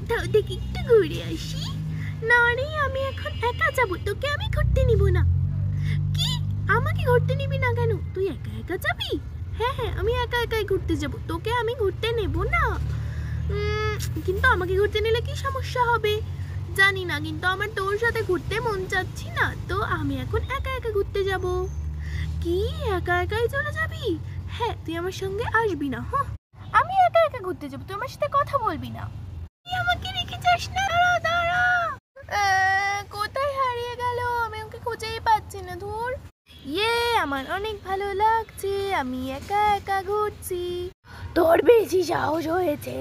কোথাও থেকে একটু ঘুরে আসি। না রে, আমি এখন একা যাব, তোকে আমি ঘুরতে নিব না। কি? আমাকে ঘুরতে নিবি না কেন? তুই একা একা যাবি? হ্যাঁ হ্যাঁ, আমি একা একাই ঘুরতে যাব, তোকে আমি ঘুরতে নেব না। কিন্তু আমাকে ঘুরতে নিলে কি সমস্যা হবে জানি না, কিন্তু আমার তোর সাথে ঘুরতে মন চাচ্ছি না, তো আমি এখন একা একা ঘুরতে যাব। কি, একা একাই চলে যাবি? হ্যাঁ, তুই আমার সঙ্গে আসবি না। হ্যাঁ, আমি একা একা ঘুরতে যাব, তুই আমার সাথে কথা বলবি না। তুই আমাকে রেখে যাস না, দাঁড়া দাঁড়া। কোথায় হারিয়ে গেল? আমি ওকে খুঁজেই পাচ্ছি না। ধুর। আমার অনেক ভালো লাগছে, আমি একা একা ঘুরছি। তোর বেশি সাহস হয়েছে,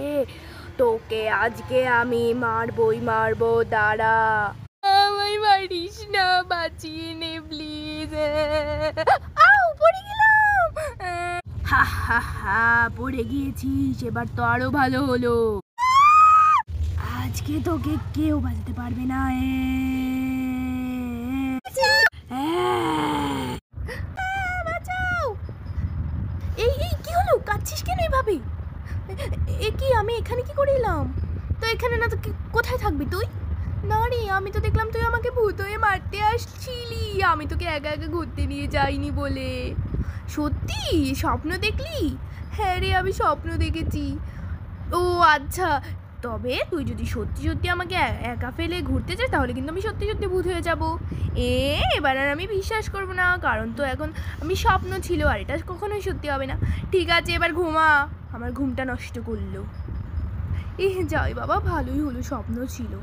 তোকে আজকে আমি মারবই মারবো, দাঁড়া। আমায় মারিস না, বাঁচিয়ে নে প্লিজ। পড়ে গেলাম। হা হা হা, পড়ে গিয়েছিস, এবার তো আরো ভালো হলো। আজকে তোকে কেউ বাঁচাতে পারবে না। বাঁচাও। এই এই কি হলো? কাঁদছিস কেন এভাবে? এ কি, আমি এখানে কি করে এলাম? তো এখানে না তো কোথায় থাকবি তুই? না রে, আমি তো দেখলাম তুই আমাকে ভূত হয়ে মারতে আসছিলি, আমি তোকে একা একা ঘুরতে নিয়ে যাইনি বলে। সত্যি স্বপ্ন দেখলি? হ্যাঁ রে, আমি স্বপ্ন দেখেছি। ও আচ্ছা, তবে তুই যদি সত্যি সত্যি আমাকে একা ফেলে ঘুরতে চাস তাহলে কিন্তু আমি সত্যি সত্যি ভূত হয়ে যাব। এবার আর আমি বিশ্বাস করবো না, কারণ তো এখন আমি স্বপ্ন ছিল, আর এটা কখনোই সত্যি হবে না। ঠিক আছে, এবার ঘুমা, আমার ঘুমটা নষ্ট করলো। যাই বাবা, ভালোই হলো, স্বপ্ন ছিল।